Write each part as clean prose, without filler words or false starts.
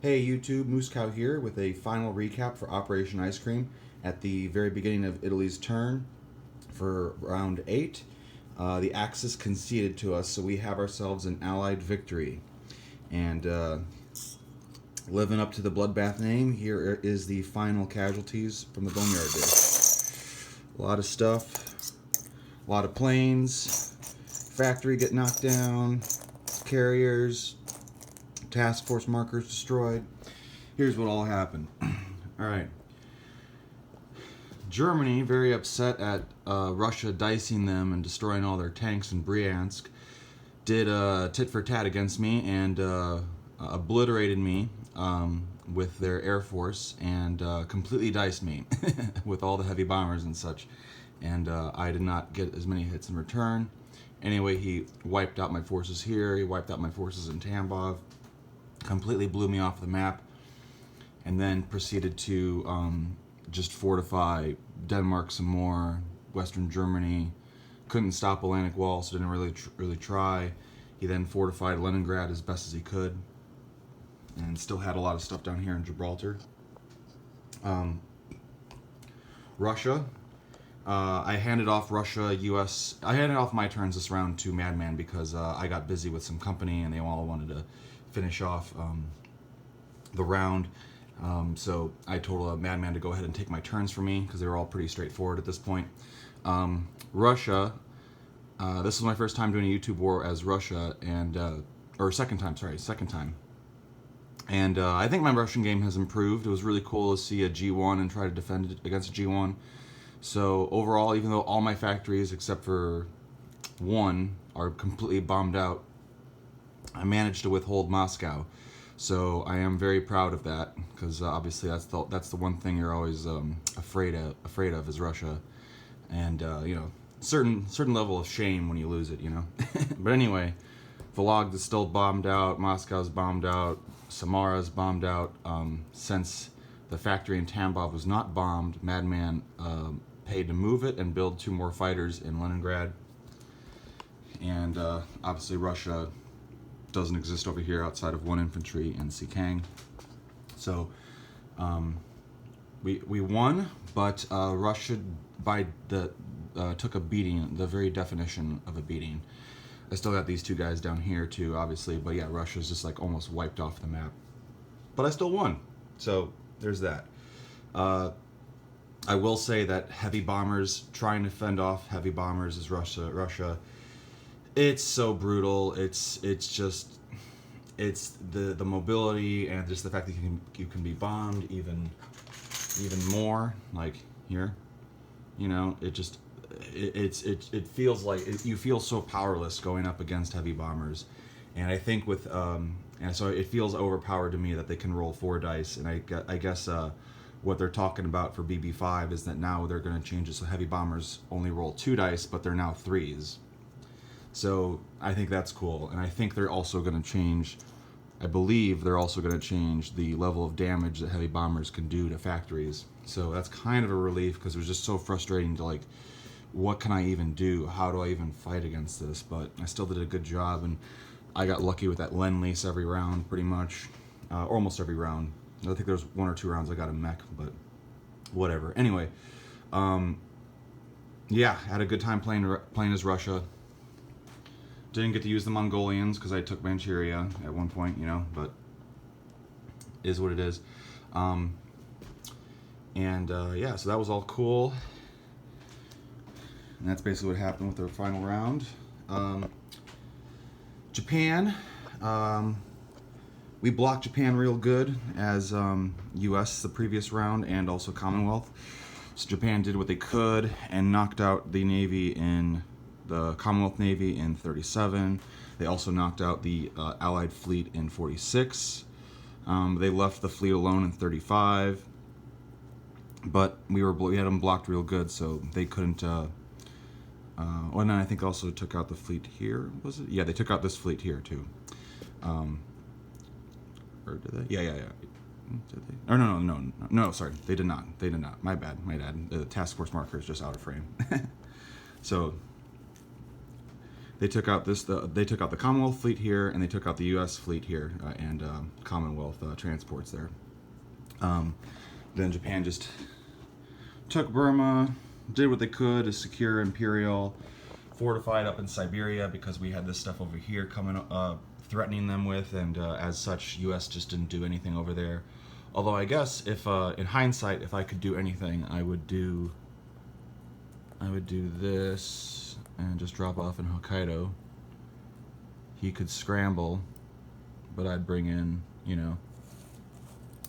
Hey YouTube, Moose Cow here with a final recap for Operation Ice Cream at the very beginning of Italy's turn for round 8. The Axis conceded to us, so we have ourselves an Allied victory. And living up to the bloodbath name, here is the final casualties from the Boneyard Day. A lot of stuff, a lot of planes, factory get knocked down, carriers, task force markers destroyed. Here's what all happened. Alright. Germany, very upset at Russia dicing them and destroying all their tanks in Bryansk, did tit for tat against me and obliterated me with their air force and completely diced me with all the heavy bombers and such. And I did not get as many hits in return. Anyway, he wiped out my forces here, he wiped out my forces in Tambov, completely blew me off the map, and then proceeded to just fortify Denmark some more, Western Germany. Couldn't stop Atlantic Wall, so didn't really try. He then fortified Leningrad as best as he could, and still had a lot of stuff down here in Gibraltar. Russia. I handed off U.S. I handed off my turns this round to Madman because I got busy with some company and they all wanted to finish off the round. So I told Madman to go ahead and take my turns for me because they were all pretty straightforward at this point. Russia. This is my first time doing a YouTube war as Russia, and second time. And I think my Russian game has improved. It was really cool to see a G1 and try to defend it against a G1. So overall, even though all my factories except for one are completely bombed out, I managed to withhold Moscow. So I am very proud of that, because obviously that's the one thing you're always afraid of is Russia, and you know, certain level of shame when you lose it, you know. But anyway, Vologda is still bombed out, Moscow's bombed out, Samara's bombed out. Since the factory in Tambov was not bombed, Madman paid to move it and build 2 more fighters in Leningrad. And obviously Russia doesn't exist over here outside of 1 infantry in Sikang. So we won, but Russia took a beating, the very definition of a beating. I still got these 2 guys down here too, obviously, but yeah, Russia's just like almost wiped off the map. But I still won, so there's that. I will say that heavy bombers, trying to fend off heavy bombers is Russia. It's so brutal. It's the mobility and just the fact that you can be bombed even more, like here, you know. It feels like you feel so powerless going up against heavy bombers, and I think with and so it feels overpowered to me that they can roll 4 dice, and I guess what they're talking about for BB5 is that now they're going to change it so heavy bombers only roll 2 dice, but they're now 3s. So I think that's cool, and I think they're also going to change, I believe they're also going to change the level of damage that heavy bombers can do to factories. So that's kind of a relief, because it was just so frustrating to, like, what can I even do? How do I even fight against this? But I still did a good job, and I got lucky with that Lend-Lease every round, pretty much. Almost every round. I think there's 1 or 2 rounds I got a mech, but whatever. Anyway, yeah, had a good time playing as Russia. Didn't get to use the Mongolians because I took Manchuria at one point, you know, but is what it is. Yeah, so that was all cool. And that's basically what happened with the final round. Japan. We blocked Japan real good as US the previous round, and also Commonwealth. So Japan did what they could and knocked out the Navy in the Commonwealth Navy in 37. They also knocked out the Allied fleet in 46. They left the fleet alone in 35. But we had them blocked real good, so they couldn't. And then I think also took out the fleet here. Was it? Yeah, they took out this fleet here too. Or did they? Yeah. Did they? Or no, sorry, they did not. My bad. The task force marker is just out of frame. So They took out they took out the Commonwealth fleet here, and they took out the U.S. fleet here, and Commonwealth transports there. Then Japan just took Burma, did what they could to secure Imperial, fortified up in Siberia because we had this stuff over here coming, threatening them with, and as such, U.S. just didn't do anything over there. Although I guess if, in hindsight, if I could do anything, I would do this and just drop off in Hokkaido. He could scramble, but I'd bring in,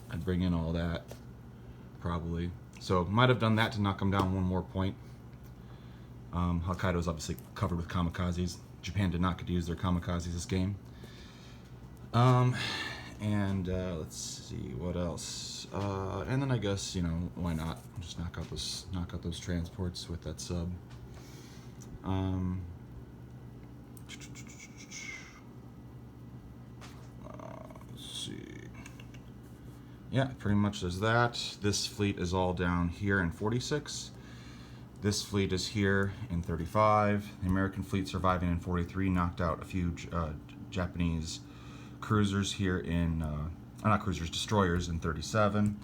I'd bring in all that, probably. So might have done that to knock him down one more point. Hokkaido is obviously covered with kamikazes. Japan did not get to use their kamikazes this game. And let's see what else. And then I guess why not just knock out those transports with that sub. Let's see. Yeah, pretty much there's that. This fleet is all down here in 46. This fleet is here in 35. The American fleet surviving in 43 knocked out a few Japanese cruisers here in, not cruisers, destroyers in 37.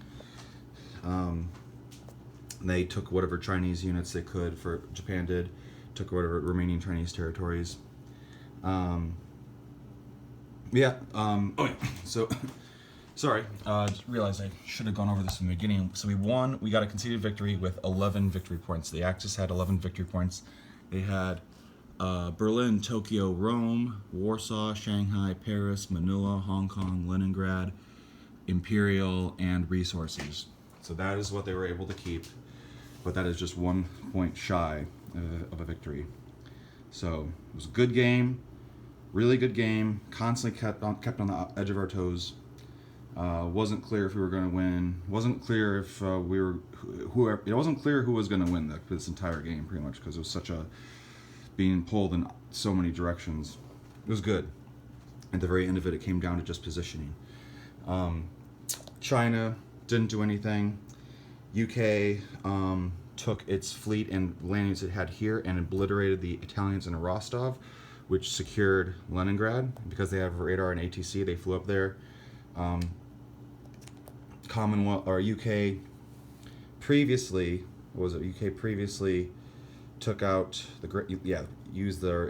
They took whatever Chinese units they could, Japan did, took whatever remaining Chinese territories. Oh yeah, so, sorry, just realized I should have gone over this in the beginning. So we won, we got a conceded victory with 11 victory points. The Axis had 11 victory points. They had Berlin, Tokyo, Rome, Warsaw, Shanghai, Paris, Manila, Hong Kong, Leningrad, Imperial, and resources. So that is what they were able to keep, but that is just 1 point shy of a victory. So it was a good game, really good game. Constantly kept on the edge of our toes. Wasn't clear if we were going to win. Wasn't clear if it wasn't clear who was going to win this entire game, pretty much, because it was such a being pulled in so many directions. It was good. At the very end of it, it came down to just positioning. China didn't do anything. UK took its fleet and landings it had here and obliterated the Italians in Rostov, which secured Leningrad. Because they have radar and ATC, they flew up there. Commonwealth or UK previously, UK previously took out used their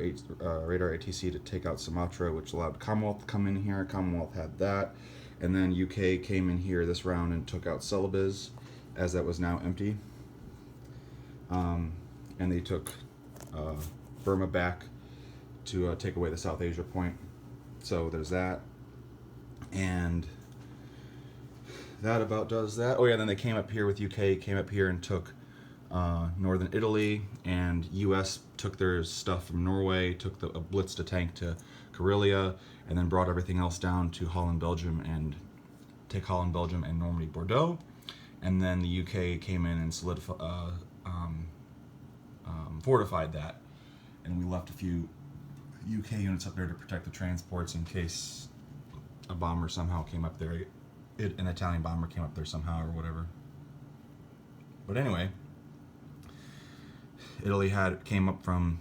radar ATC to take out Sumatra, which allowed Commonwealth to come in here. Commonwealth had that, and then UK came in here this round and took out Celebes, as that was now empty. And they took Burma back to take away the South Asia point. So there's that, and that about does that. Oh yeah, then they came up here with UK, came up here and took northern Italy, and US took their stuff from Norway, took a blitz to tank to Karelia, and then brought everything else down to Holland, Belgium, and Normandy, Bordeaux. And then the UK came in and fortified that, and we left a few UK units up there to protect the transports in case a bomber somehow came up there, an Italian bomber came up there somehow or whatever. But anyway, Italy came up from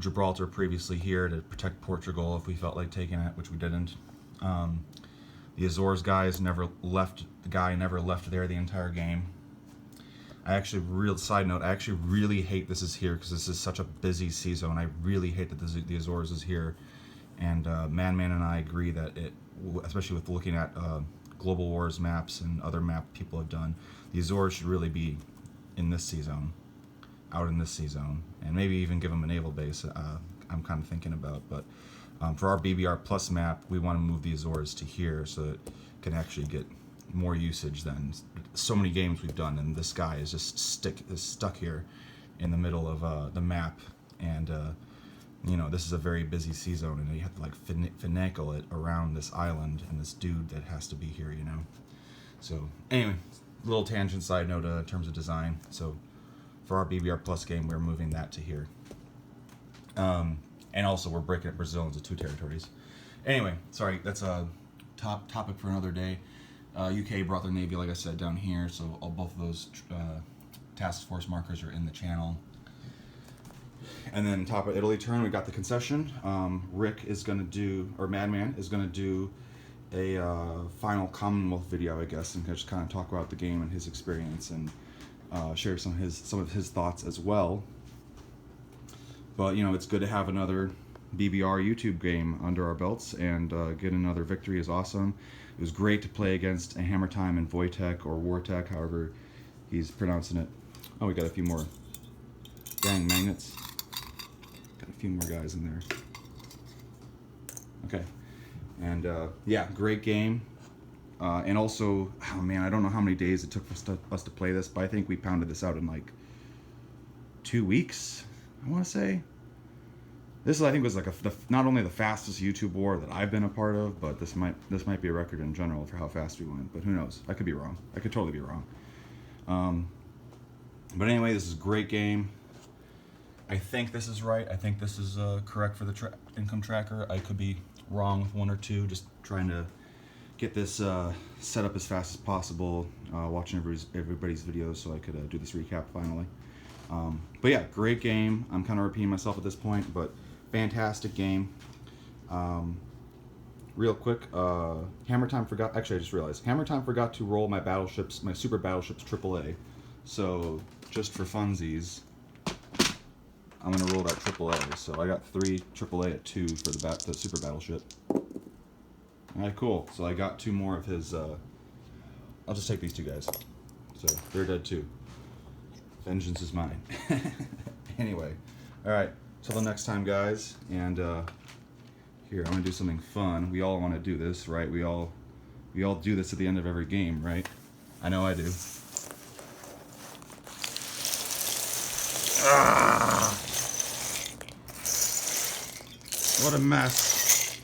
Gibraltar previously here to protect Portugal if we felt like taking it, which we didn't. The Azores never left there the entire game. Side note, I actually really hate this is here because this is such a busy sea zone. I really hate that the Azores is here. And Madman and I agree that especially with looking at Global Wars maps and other maps people have done, the Azores should really be in this sea zone, out in this sea zone, and maybe even give them a naval base. I'm kind of thinking about, but for our BBR Plus map, we want to move the Azores to here so that it can actually get more usage than so many games we've done, and this guy is just stuck here in the middle of the map, and this is a very busy sea zone, and you have to like finagle it around this island and this dude that has to be here, So anyway, little tangent side note in terms of design. So for our BBR Plus game, we're moving that to here. And also we're breaking up Brazil into 2 territories. Anyway, sorry, that's a topic for another day. UK brought their navy, like I said, down here, so both of those task force markers are in the channel. And then top of Italy turn, we got the concession. Rick is gonna do, or Madman is gonna do a final Commonwealth video, I guess, and just kind of talk about the game and his experience and share some of his thoughts as well. But you know, it's good to have another BBR YouTube game under our belts, and get another victory is awesome. It was great to play against a Hammer Time and Wojtek, or Wartek, however he's pronouncing it. Oh, we got a few more. Dang, magnets. Got a few more guys in there. Okay. And yeah, great game. And also, oh man, I don't know how many days it took for us to play this, but I think we pounded this out in like 2 weeks, I want to say. This, I think, was like not only the fastest YouTube war that I've been a part of, but this might be a record in general for how fast we went. But who knows? I could be wrong. I could totally be wrong. But anyway, this is a great game. I think this is right. I think this is correct for the income tracker. I could be wrong with one or two. Just trying to get this set up as fast as possible. Watching everybody's videos so I could do this recap finally. But yeah, great game. I'm kind of repeating myself at this point, but fantastic game. Real quick, Hammer Time forgot. Actually, I just realized Hammer Time forgot to roll my battleships, my super battleships AAA. So just for funsies, I'm gonna roll that AAA. So I got 3 AAA at 2 for the super battleship. All right, cool. So I got 2 more of his. I'll just take these 2 guys. So they're dead too. Vengeance is mine. Anyway, all right. Till the next time, guys. And here, I'm gonna do something fun. We all want to do this, right? We all do this at the end of every game, right? I know I do. Ah! What a mess.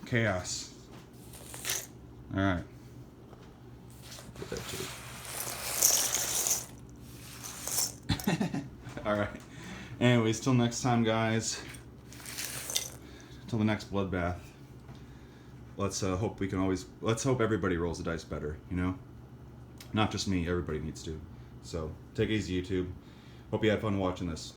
Chaos. All right. Put that too. All right. Anyways, till next time, guys. Till the next bloodbath. Let's hope let's hope everybody rolls the dice better, you know? Not just me, everybody needs to. So, take it easy, YouTube. Hope you had fun watching this.